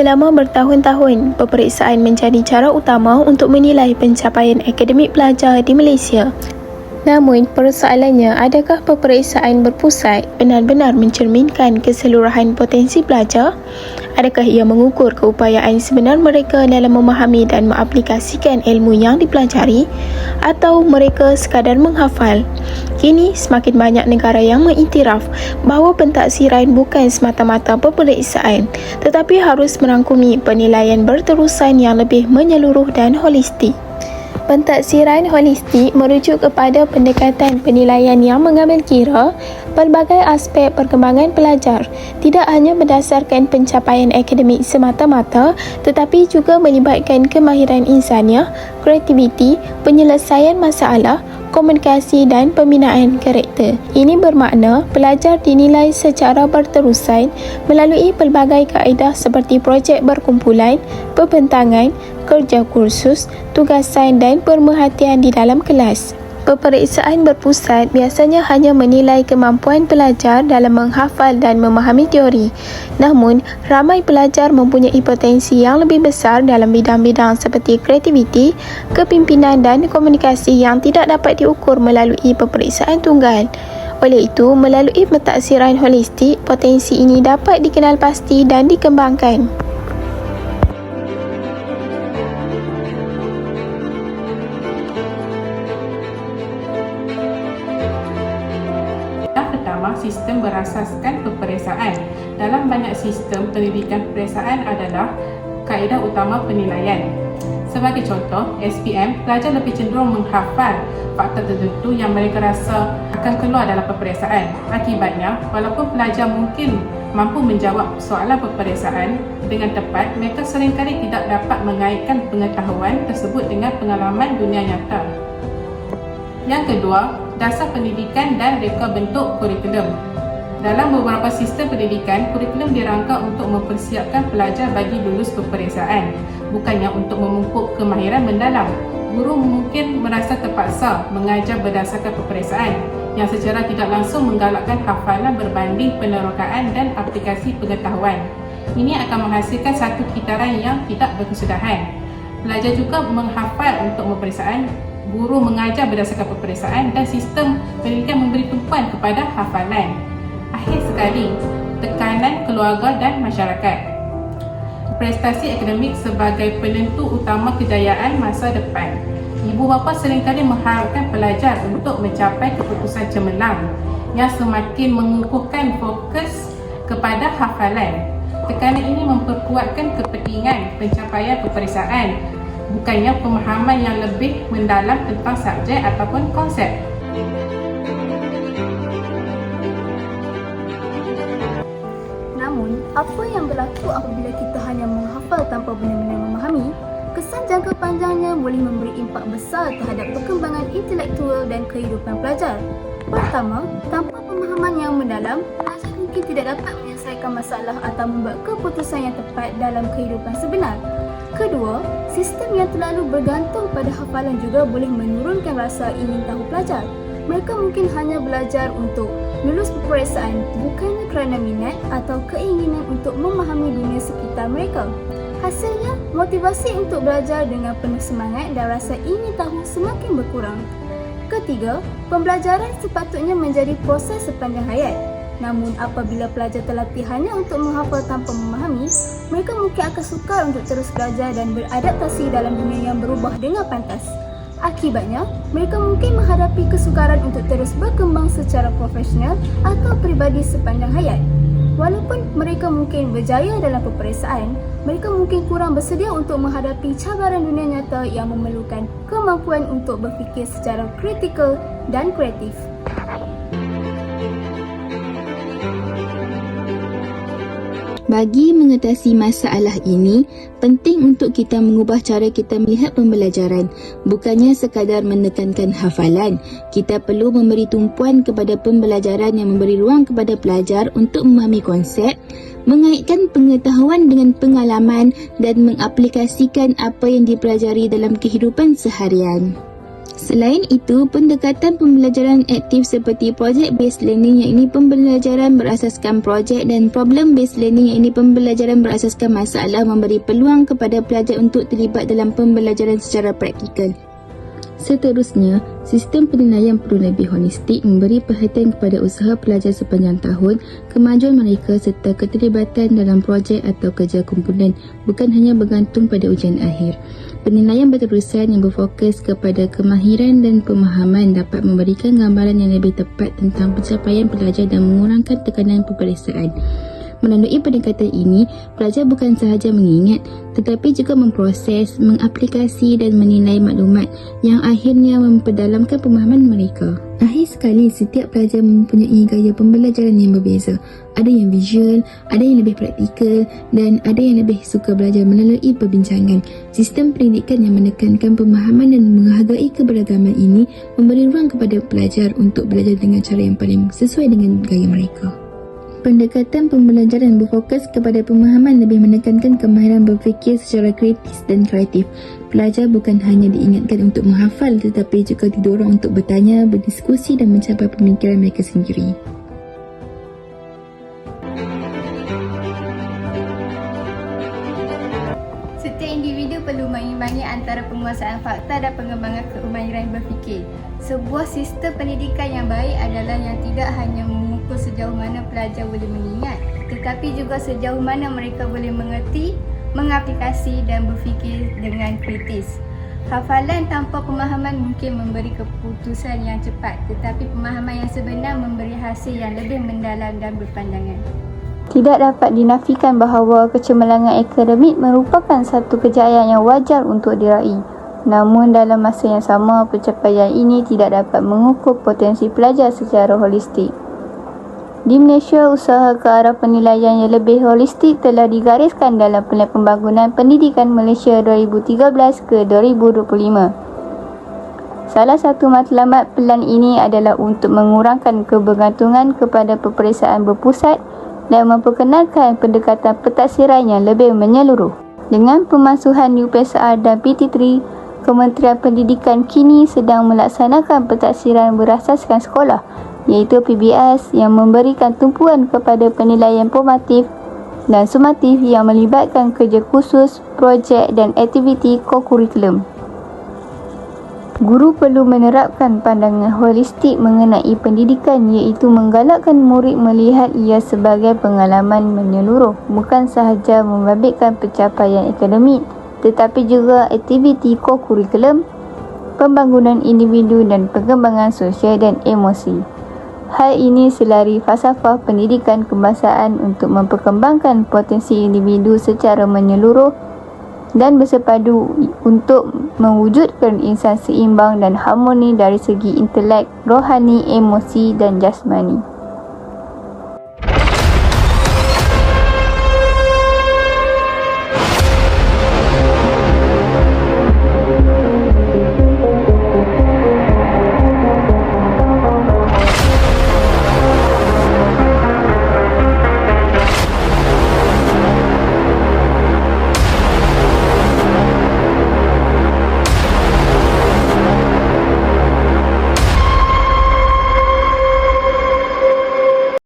Selama bertahun-tahun, peperiksaan menjadi cara utama untuk menilai pencapaian akademik pelajar di Malaysia. Namun, persoalannya, adakah peperiksaan berpusat benar-benar mencerminkan keseluruhan potensi pelajar? Adakah ia mengukur keupayaan sebenar mereka dalam memahami dan mengaplikasikan ilmu yang dipelajari? Atau mereka sekadar menghafal? Kini, semakin banyak negara yang mengiktiraf bahawa pentaksiran bukan semata-mata peperiksaan, tetapi harus merangkumi penilaian berterusan yang lebih menyeluruh dan holistik. Pentaksiran holistik merujuk kepada pendekatan penilaian yang mengambil kira pelbagai aspek perkembangan pelajar, tidak hanya berdasarkan pencapaian akademik semata-mata, tetapi juga melibatkan kemahiran insaniah, kreativiti, penyelesaian masalah, komunikasi dan pembinaan karakter. Ini bermakna pelajar dinilai secara berterusan melalui pelbagai kaedah seperti projek berkumpulan, pembentangan, kerja kursus, tugasan dan pemerhatian di dalam kelas. Peperiksaan berpusat biasanya hanya menilai kemampuan pelajar dalam menghafal dan memahami teori. Namun, ramai pelajar mempunyai potensi yang lebih besar dalam bidang-bidang seperti kreativiti, kepimpinan dan komunikasi yang tidak dapat diukur melalui peperiksaan tunggal. Oleh itu, melalui pentaksiran holistik, potensi ini dapat dikenal pasti dan dikembangkan. Pertama, sistem berasaskan peperiksaan. Dalam banyak sistem pendidikan peperiksaan adalah kaedah utama penilaian. Sebagai contoh, SPM, pelajar lebih cenderung menghafal faktor tertentu yang mereka rasa akan keluar dalam peperiksaan. Akibatnya, walaupun pelajar mungkin mampu menjawab soalan peperiksaan dengan tepat, mereka seringkali tidak dapat mengaitkan pengetahuan tersebut dengan pengalaman dunia nyata. Yang kedua, dasar pendidikan dan reka bentuk kurikulum. Dalam beberapa sistem pendidikan, kurikulum dirangka untuk mempersiapkan pelajar bagi lulus peperiksaan, bukannya untuk memupuk kemahiran mendalam. Guru mungkin merasa terpaksa mengajar berdasarkan peperiksaan yang secara tidak langsung menggalakkan hafalan berbanding penerokaan dan aplikasi pengetahuan. Ini akan menghasilkan satu kitaran yang tidak berkesudahan. Pelajar juga menghafal untuk peperiksaan, guru mengajar berdasarkan peperiksaan dan sistem pendidikan memberi tumpuan kepada hafalan. Akhir sekali, tekanan keluarga dan masyarakat. Prestasi akademik sebagai penentu utama kejayaan masa depan. Ibu bapa seringkali mengharapkan pelajar untuk mencapai keputusan cemerlang yang semakin mengukuhkan fokus kepada hafalan. Tekanan ini memperkuatkan kepentingan pencapaian peperiksaan, bukannya pemahaman yang lebih mendalam tentang subjek ataupun konsep. Namun, apa yang berlaku apabila kita hanya menghafal tanpa benar-benar memahami? Kesan jangka panjangnya boleh memberi impak besar terhadap perkembangan intelektual dan kehidupan pelajar. Pertama, tanpa pemahaman yang mendalam, pelajar mungkin tidak dapat menyelesaikan masalah atau membuat keputusan yang tepat dalam kehidupan sebenar. Kedua, sistem yang terlalu bergantung pada hafalan juga boleh menurunkan rasa ingin tahu pelajar. Mereka mungkin hanya belajar untuk lulus peperiksaan bukannya kerana minat atau keinginan untuk memahami dunia sekitar mereka. Hasilnya, motivasi untuk belajar dengan penuh semangat dan rasa ingin tahu semakin berkurang. Ketiga, pembelajaran sepatutnya menjadi proses sepanjang hayat. Namun apabila pelajar terlatih hanya untuk menghafal tanpa memahami, mereka mungkin akan sukar untuk terus belajar dan beradaptasi dalam dunia yang berubah dengan pantas. Akibatnya, mereka mungkin menghadapi kesukaran untuk terus berkembang secara profesional atau peribadi sepanjang hayat. Walaupun mereka mungkin berjaya dalam peperiksaan, mereka mungkin kurang bersedia untuk menghadapi cabaran dunia nyata yang memerlukan kemampuan untuk berfikir secara kritikal dan kreatif. Bagi mengatasi masalah ini, penting untuk kita mengubah cara kita melihat pembelajaran, bukannya sekadar menekankan hafalan. Kita perlu memberi tumpuan kepada pembelajaran yang memberi ruang kepada pelajar untuk memahami konsep, mengaitkan pengetahuan dengan pengalaman dan mengaplikasikan apa yang dipelajari dalam kehidupan seharian. Selain itu, pendekatan pembelajaran aktif seperti project based learning iaitu pembelajaran berasaskan projek dan problem based learning iaitu pembelajaran berasaskan masalah memberi peluang kepada pelajar untuk terlibat dalam pembelajaran secara praktikal. Seterusnya, sistem penilaian perlu lebih holistik, memberi perhatian kepada usaha pelajar sepanjang tahun, kemajuan mereka serta keterlibatan dalam projek atau kerja kumpulan, bukan hanya bergantung pada ujian akhir. Penilaian berterusan yang berfokus kepada kemahiran dan pemahaman dapat memberikan gambaran yang lebih tepat tentang pencapaian pelajar dan mengurangkan tekanan peperiksaan. Melalui pendekatan ini, pelajar bukan sahaja mengingat tetapi juga memproses, mengaplikasi dan menilai maklumat yang akhirnya memperdalamkan pemahaman mereka. Akhir sekali, setiap pelajar mempunyai gaya pembelajaran yang berbeza. Ada yang visual, ada yang lebih praktikal dan ada yang lebih suka belajar melalui perbincangan. Sistem pendidikan yang menekankan pemahaman dan menghargai keberagaman ini memberi ruang kepada pelajar untuk belajar dengan cara yang paling sesuai dengan gaya mereka. Pendekatan pembelajaran berfokus kepada pemahaman lebih menekankan kemahiran berfikir secara kritis dan kreatif. Pelajar bukan hanya diingatkan untuk menghafal tetapi juga didorong untuk bertanya, berdiskusi dan mencapai pemikiran mereka sendiri. Setiap individu perlu mengimbangi antara penguasaan fakta dan pengembangan kemahiran berfikir. Sebuah sistem pendidikan yang baik adalah yang tidak hanya mengukur sejauh mana pelajar boleh mengingat, tetapi juga sejauh mana mereka boleh mengerti, mengaplikasi dan berfikir dengan kritis. Hafalan tanpa pemahaman mungkin memberi keputusan yang cepat, tetapi pemahaman yang sebenar memberi hasil yang lebih mendalam dan berpanjangan. Tidak dapat dinafikan bahawa kecemerlangan akademik merupakan satu kejayaan yang wajar untuk diraih. Namun dalam masa yang sama, pencapaian ini tidak dapat mengukur potensi pelajar secara holistik. Di Malaysia, usaha ke arah penilaian yang lebih holistik telah digariskan dalam Pelan Pembangunan Pendidikan Malaysia 2013 ke 2025. Salah satu matlamat pelan ini adalah untuk mengurangkan kebergantungan kepada peperiksaan berpusat dan memperkenalkan pendekatan pentaksiran yang lebih menyeluruh. Dengan pemansuhan UPSR dan PT3, Kementerian Pendidikan kini sedang melaksanakan pentaksiran berasaskan sekolah iaitu PBS yang memberikan tumpuan kepada penilaian formatif dan sumatif yang melibatkan kerja khusus, projek dan aktiviti kokurikulum. Guru perlu menerapkan pandangan holistik mengenai pendidikan iaitu menggalakkan murid melihat ia sebagai pengalaman menyeluruh, bukan sahaja membabitkan pencapaian akademik tetapi juga aktiviti kokurikulum, pembangunan individu dan pengembangan sosial dan emosi. Hal ini selari falsafah pendidikan kebangsaan untuk memperkembangkan potensi individu secara menyeluruh dan bersepadu untuk mewujudkan insan seimbang dan harmoni dari segi intelek, rohani, emosi dan jasmani.